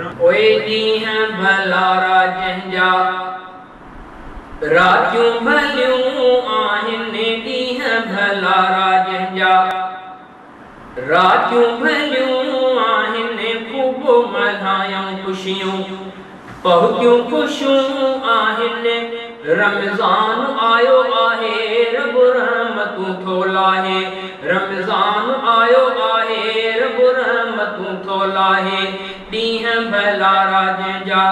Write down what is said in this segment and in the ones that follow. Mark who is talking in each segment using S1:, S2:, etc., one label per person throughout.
S1: ओए ॾींहं भला राजंजा राजूं भलियूं आहिनि ॾींहं भला राजंजा राजूं भलियूं आहिनि ख़ूब मल्हायूं ख़ुशियूं पहुतियूं ख़ुशियूं आहिनि रमज़ान आयो आहे रब रहमतूं थो लाहे रमज़ान आयो आहे रब रहमतूं थो लाहे ॾींहं भला राजंजा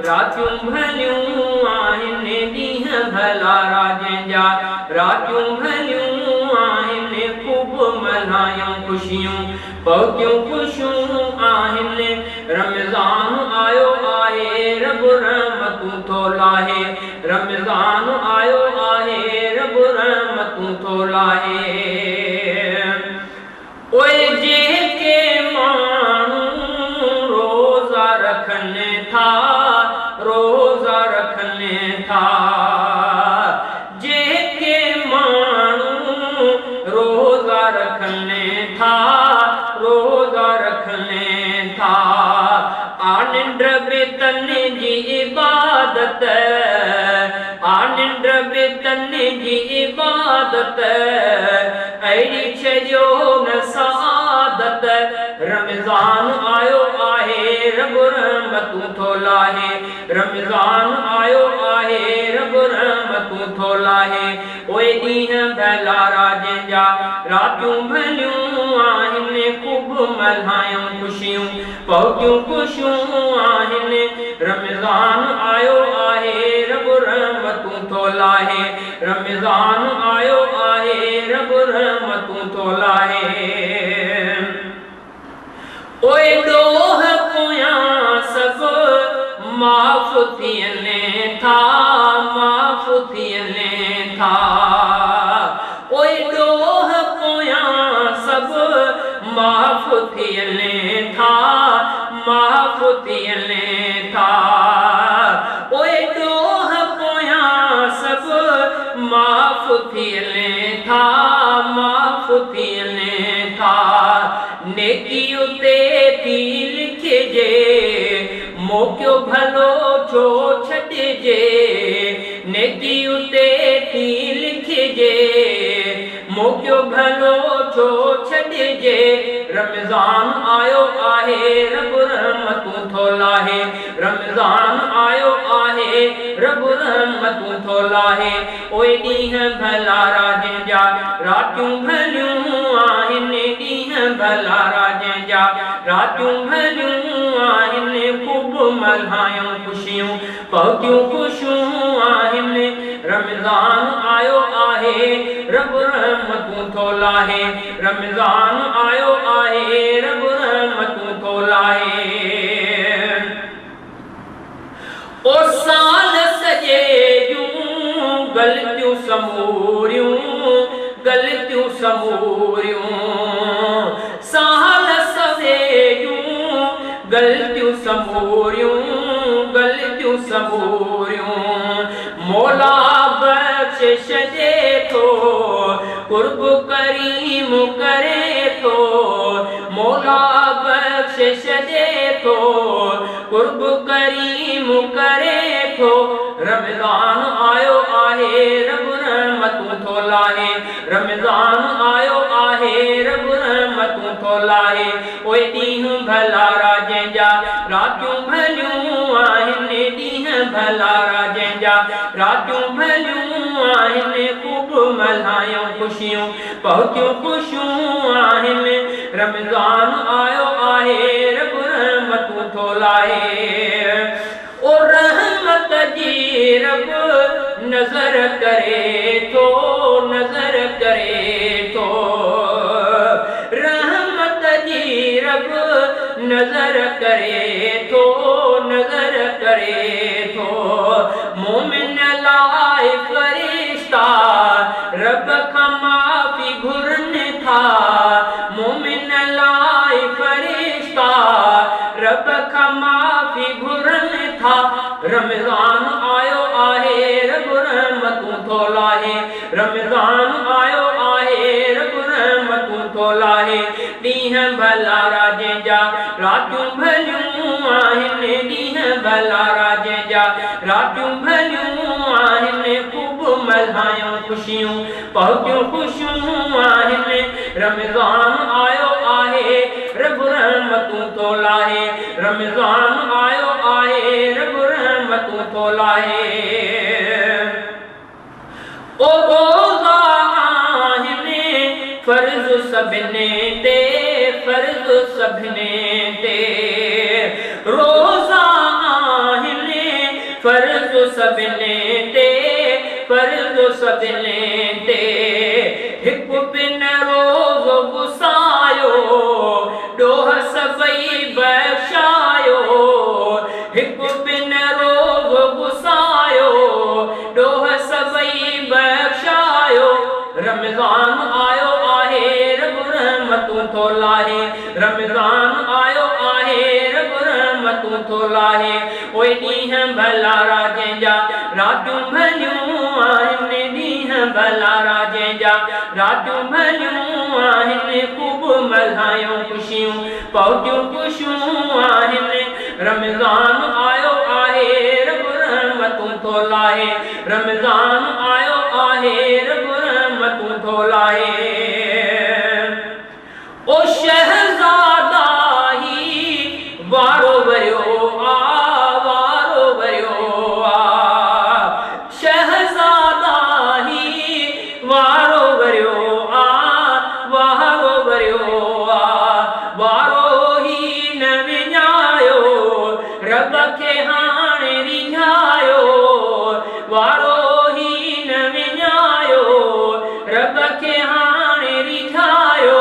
S1: रातियूं भलियूं आहिनि ॾींहं भला राजंजा रातियूं भलियूं आहिनि ख़ूब मल्हायूं ख़ुशियूं पहुतियूं ख़ुशियूं आहिनि रमज़ान आयो आहे रब रहमतूं थो लाहे रमज़ान आयो आहे रब रहमतूं थो लाहे ओए जेके माण्हू रोज़ा रखनि था रोज़ा रखनि था जेके माण्हू रोज़ा रखनि था रोज़ा रखनि था आनंद बेतन जी इबादत आनंद बेतन जी इबादत अहिड़ी छजो न सादत रमज़ान आयो आहे रब रहमतूं थो लाहे रमज़ान आयो आहे रब रहमतूं थो लाहे ओए ॾींहं भला राजंजा रातियूं भलियूं आहिनि ख़ूब मल्हायूं ख़ुशियूं पहुतियूं ख़ुशियूं आहिनि रमज़ान आयो आहे रब रहमतूं थो लाहे रमज़ान आयो आहे रब रहमतूं थो लाहे ओए ॾोह पोयां सभु माफ़ थियनि था माफ़ थियनि था ओए ॾोह पोयां सभु माफ़ थियनि था माफ़ थियनि था ओए ॾोह पोयां सभु माफ़ थियनि था माफ़ थियनि था नेकी उते थी लिखिजे मौक़ियो भलो छो छॾिजे नेकी उते थी लिखिजे मौक़ियो भलो छो छॾिजे रमज़ान आयो आहे रब रहमतूं थो लाहे रमज़ान आयो आहे रब रहमतूं थो लाहे ओए ॾींहं भला राजंजा रातियूं भलियूं आहिनि ॾींहं भला राजंजा रातियूं भलियूं आहिनि ख़ूब मल्हायूं ख़ुशियूं पहुतियूं ख़ुशियूं आहिनि रमज़ान आयो आहे रब रहमतूं थो लाहे रमज़ान आयो आहे रब रहमतूं थो लाहे ओ साल सॼे जूं ग़लतियूं समूरियूं ग़लतियूं समूरियूं साल सॼे जूं ग़लतियूं समूरियूं ग़लतियूं समूरियूं मौला बख़्शिश दे थो कुर्ब करीम करे थो मौला बख़्शिश दे थो कुर्ब करीम करे थो रमज़ान आयो आहे रब रहमतूं थो लाहे रमज़ान आयो आहे रब रहमतूं थो लाहे ओए ॾींहं भला राजंजा रातियूं भलियूं आहिनि ॾींहं भला राजंजा रातियूं भलियूं आहिनि ख़ूब मल्हायूं ख़ुशियूं पहुतियूं ख़ुशियूं आहिनि रमज़ान आयो आहे रब रहमतूं थो लाहे ओ रहमत जी रब नज़र करे थो नज़र करे थो रहमत जी रब नज़र करे थो नज़र करे थो मोमिन लाइ फरिश्ता रब खां माफ़ी घुरनि था मोमिन लाइ फरिश्ता रब खां माफ़ी घुरनि था रमज़ान आयो आहे रब रहमतूं थो लाहे रमज़ान आयो आहे रब रहमतूं थो लाहे ॾींहं भला राजंजा रातियूं भलियूं आहिनि ॾींहं भला राजे जा रातियूं भलियूं आहिनि ख़ूब मल्हायूं ख़ुशियूं पहुतियूं ख़ुशियूं आहिनि रमज़ान आयो आहे रब रहमतूं थो लाहे रमज़ान आयो आहे रब रहमतूं थो लाहे ओ रोज़ा आहिनि फर्ज़ सभिनी ते फर्ज़ सभिनी ते रोज़ा आहिनि फर्ज़ सभिनी ते फर्ज़ सभिनी ते हिकु बिन रोज़ो गुसायो ॾोह सभई बख़्शायो हिकु बिन रोज़ो गुसायो ॾोह सभई बख़्शायो रमज़ान आयो आहे रब रहमतूं थो लाहे रमज़ान आयो आहे रब रहमतूं थो लाहे ओए ॾींहं भला राजे जा रातियूं भलियूं आहिनि ॾींहं भला राजे जा रातियूं भलियूं आहिनि ख़ूब मल्हायूं ख़ुशियूं पहुतियूं ख़ुशियूं आहिनि रमज़ान आयो आहे रब रहमतूं थो लाहे रमज़ान आयो आहे रब रहमतूं थो लाहे ओ शहज़ादा ही वारो वरियो वारो वरियो शहज़ादा ही वारो वरियो वारो वरियो वारो ही न विञायो रब खे हाणे रिझायो वारो ही न विञायो रब खे हाणे रिझायो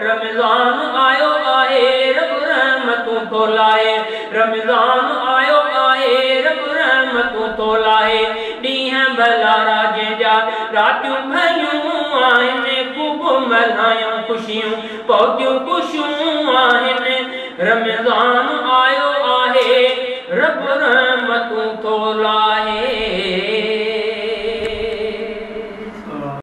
S1: रमज़ान आयो आहे रब रहमतूं थो लाहे रमज़ान आयो आहे रब रहमतूं थो लाहे ॾींहं भला राजे जा रातियूं भलियूं आहिनि ख़ूब मल्हायूं ख़ुशियूं पहुतियूं ख़ुशियूं आहिनि रमज़ान आयो आहे रब रहमतूं थो लाहे